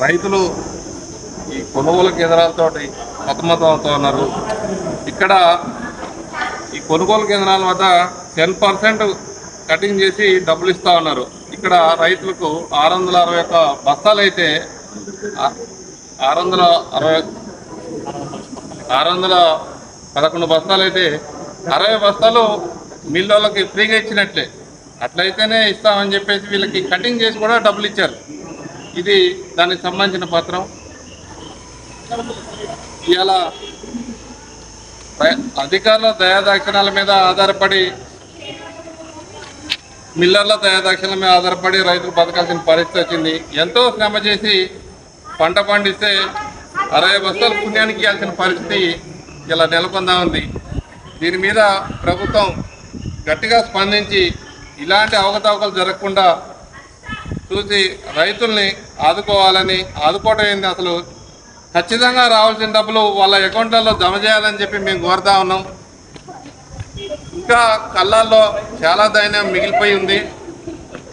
రైతులు ఈ కొనుగోలు కేంద్రాలతో సతమతం అవుతూ ఉన్నారు. ఇక్కడ ఈ కొనుగోలు కేంద్రాల వద్ద 10% కటింగ్ చేసి డబ్బులు ఇస్తూ ఉన్నారు. ఇక్కడ రైతులకు 661 బస్తాలు అయితే 611 బస్తాలు అయితే 60 బస్తాలు మిల్లులకి ఫ్రీగా ఇచ్చినట్లే. అట్లయితేనే ఇస్తామని చెప్పేసి వీళ్ళకి కటింగ్ చేసి కూడా డబ్బులు ఇచ్చారు. ఇది దానికి సంబంధించిన పత్రం. ఇవాళ అధికారుల దయాదాక్షిణాల మీద ఆధారపడి, మిల్లర్ల దయాదాక్షిణాల మీద ఆధారపడి రైతులు బతకాల్సిన పరిస్థితి వచ్చింది. ఎంతో శ్రమ చేసి పంట పండిస్తే 60 బస్తాలు పుణ్యానికి ఇవ్వాల్సిన పరిస్థితి ఇలా నెలకొందా ఉంది. దీని మీద ప్రభుత్వం గట్టిగా స్పందించి ఇలాంటి అవకతవకలు జరగకుండా చూసి రైతుల్ని ఆదుకోవాలని, ఆదుకోవడం ఏంది అసలు ఖచ్చితంగా రావాల్సిన డబ్బులు వాళ్ళ అకౌంట్లలో జమ చేయాలని చెప్పి మేము కోరుతా ఉన్నాం. ఇంకా కళ్ళాల్లో చాలా దైన్యం మిగిలిపోయి ఉంది.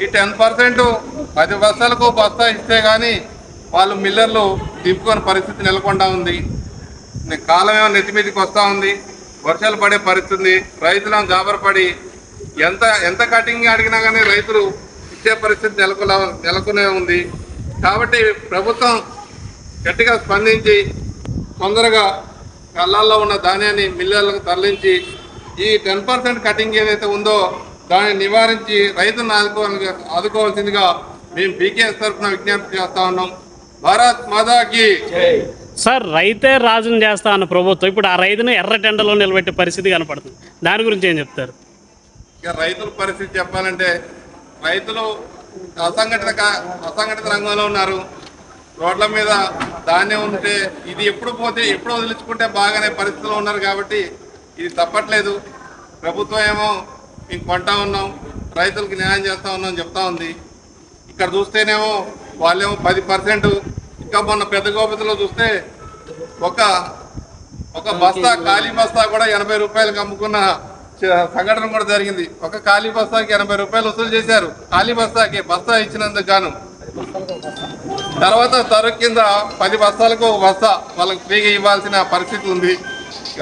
ఈ 10% 10 బస్తాలకు బస్తా ఇస్తే కానీ వాళ్ళు మిల్లర్లు దింపుకొని పరిస్థితి నెలకొండా ఉంది. కాలమేమో నెత్తిమీదికి వస్తూ ఉంది, వర్షాలు పడే పరిస్థితి ఉంది. రైతులను గాబరపడి ఎంత కటింగ్ అడిగినా కానీ రైతులు ఇచ్చే పరిస్థితి నెలకొనే ఉంది. కాబట్టి ప్రభుత్వం గట్టిగా స్పందించి తొందరగా కళ్ళాల్లో ఉన్న ధాన్యాన్ని మిల్లర్లకు తరలించి ఈ 10% కటింగ్ ఏదైతే ఉందో దాన్ని నివారించి రైతులను ఆదుకోవాల్సిందిగా మేము పీకేఎస్ తరఫున విజ్ఞప్తి చేస్తా ఉన్నాం. భారత్ మాతాకి సార్, రైతే రాజును చేస్తా అన్న ప్రభుత్వం ఇప్పుడు ఆ రైతును ఎర్ర టెండలో నిలబెట్టే పరిస్థితి కనపడుతుంది. దాని గురించి ఏం చెప్తారు? ఇక రైతుల పరిస్థితి చెప్పాలంటే రైతులు అసంఘటిత రంగంలో ఉన్నారు. రోడ్ల మీద ధాన్యం ఉంటే ఇది ఎప్పుడు పోతే ఎప్పుడు వదిలించుకుంటే బాగానే పరిస్థితిలో ఉన్నారు. కాబట్టి ఇది తప్పట్లేదు. ప్రభుత్వం ఏమో మేము కొంటా ఉన్నాం, రైతులకు న్యాయం చేస్తూ ఉన్నాం చెప్తా ఉంది. ఇక్కడ చూస్తేనేమో వాళ్ళేమో 10%. ఇంకా మొన్న పెద్ద గోపతిలో చూస్తే ఒక బస్తా ఖాళీ బస్తా కూడా 80 రూపాయలకు అమ్ముకున్న సంఘటన కూడా జరిగింది. ఒక ఖాళీ బస్తాకి 80 రూపాయలు వసూలు చేశారు. ఖాళీ బస్తా ఇచ్చినందుకు గాను. తర్వాత తరుగు కింద 10 బస్తాలకు బస్తా వాళ్ళకి ఫ్రీగా ఇవ్వాల్సిన పరిస్థితి ఉంది.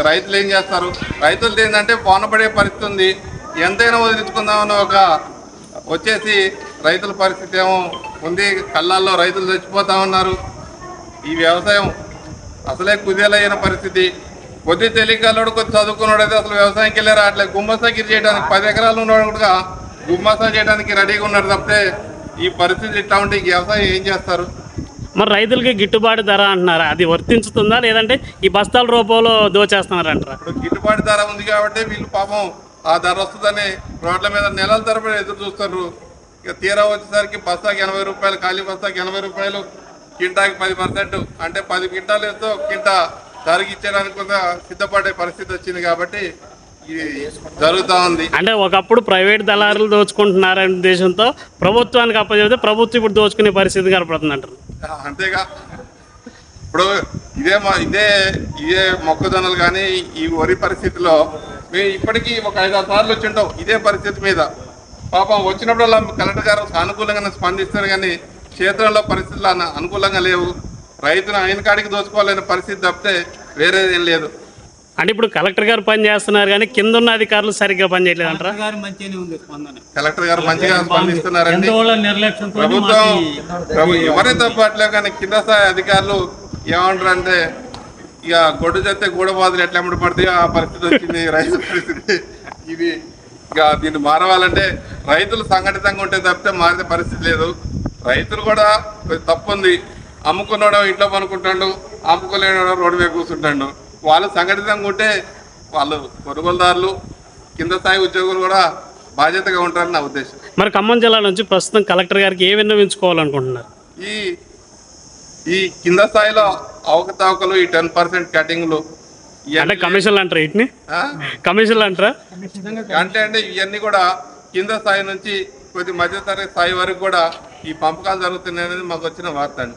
రైతులు ఏం చేస్తారు? రైతులది ఏంటంటే పోనపడే పరిస్థితి ఉంది. ఎంతైనా వదిలించుకుందామని వచ్చేసి రైతుల పరిస్థితి ఏమో ఉంది. కళ్ళాల్లో రైతులు చచ్చిపోతా ఉన్నారు. ఈ వ్యవసాయం అసలే కుదేలైన పరిస్థితి. కొద్ది తెలియకల్లోడు కొద్ది చదువుకున్నాడు అయితే అసలు వ్యవసాయంకి వెళ్ళారు. అట్లా గుమ్మసాగిరి చేయడానికి 10 ఎకరాలు ఉన్నాడు కూడా గుమ్మసా చేయడానికి రెడీగా ఉన్నారు తప్పితే ఈ పరిస్థితి ఇట్లా ఉంటే వ్యవసాయం ఏం చేస్తారు? మరి రైతులకి గిట్టుబాటు ధర అంటున్నారా? అది వర్తించుతుందా లేదంటే ఈ బస్తాల రూపంలో దోచేస్తున్నారంటారా? ఇప్పుడు గిట్టుబాటు ధర ఉంది కాబట్టి వీళ్ళు పాపం ఆ ధర వస్తుందని రోడ్ల మీద నెలల తరబడి ఎదురు చూస్తారు. ఇక తీరా వచ్చేసరికి బస్తాకి 80 రూపాయలు, ఖాళీ బస్తాకి 80 రూపాయలు, కింటాకి 10%. అంటే 10 క్వింటాలు వేస్తే కింటా ధరకి ఇచ్చేయడానికి కూడా సిద్ధపడే పరిస్థితి వచ్చింది. కాబట్టి ఇది జరుగుతూ ఉంది. అంటే ఒకప్పుడు ప్రైవేట్ దళారులు దోచుకుంటున్నారనే ఉద్దేశంతో ప్రభుత్వానికి అప్పచెబితే ప్రభుత్వం ఇప్పుడు దోచుకునే పరిస్థితి కనపడుతుంది అంటారు. అంతేగా. ఇప్పుడు ఇదే మొక్కజొన్నలు కానీ ఈ వరి పరిస్థితిలో మేము ఇప్పటికీ ఒక 5-6 సార్లు వచ్చి ఉంటాం ఇదే పరిస్థితి మీద. పాపం వచ్చినప్పుడల్లా కలెక్టర్ గారు సానుకూలంగా స్పందిస్తారు కానీ క్షేత్రంలో పరిస్థితులు అనుకూలంగా లేవు. రైతును ఆయన కాడికి దోచుకోవాలనే పరిస్థితి తప్పితే వేరేదేం లేదు. అంటే ఇప్పుడు కలెక్టర్ గారు పని చేస్తున్నారు కానీ కింద ఉన్న అధికారులు సరిగ్గా పని చేయలేదు అంటారా? కలెక్టర్ గారు మంచిగా స్పందిస్తున్నారండి. ప్రభుత్వం ఎవరైతే తప్పట్లేదు కానీ కింద స్థాయి అధికారులు ఏమంటారు అంటే ఇక గొడ్డు చేస్తే గూడబాదులు ఎట్లా ఎమ్మడి పడితే ఆ పరిస్థితి వచ్చింది రైతు పరిస్థితి. ఇది ఇక దీన్ని మారవాలంటే రైతులు సంఘటితంగా ఉంటే తప్పితే మారే పరిస్థితి లేదు. రైతులు కూడా తప్పు ఉంది. అమ్ముకున్నాడు ఇంట్లో పనుకుంటాడు, అమ్ముకోలేడు రోడ్డు మీద కూర్చుంటాడు. వాళ్ళు సంఘటితంగా ఉంటే వాళ్ళు కొనుగోలుదారులు కింద స్థాయి ఉద్యోగులు కూడా బాధ్యతగా ఉంటారని నా ఉద్దేశం. మరి ఖమ్మం జిల్లా నుంచి ప్రస్తుతం కలెక్టర్ గారికి ఏ విన్నవించుకోవాలనుకుంటున్నారు? ఈ కింద స్థాయిలో అవకతవకలు, ఈ 10% కటింగ్లు అంటే కమిషన్లు అంటారా? వీటిని కమిషన్లు అంటారా? అంటే ఇవన్నీ కూడా కింద స్థాయి నుంచి కొద్ది మధ్యతరగతి స్థాయి వరకు కూడా ఈ పంపకాలు జరుగుతున్నాయి అనేది మాకు వచ్చిన వార్త అండి.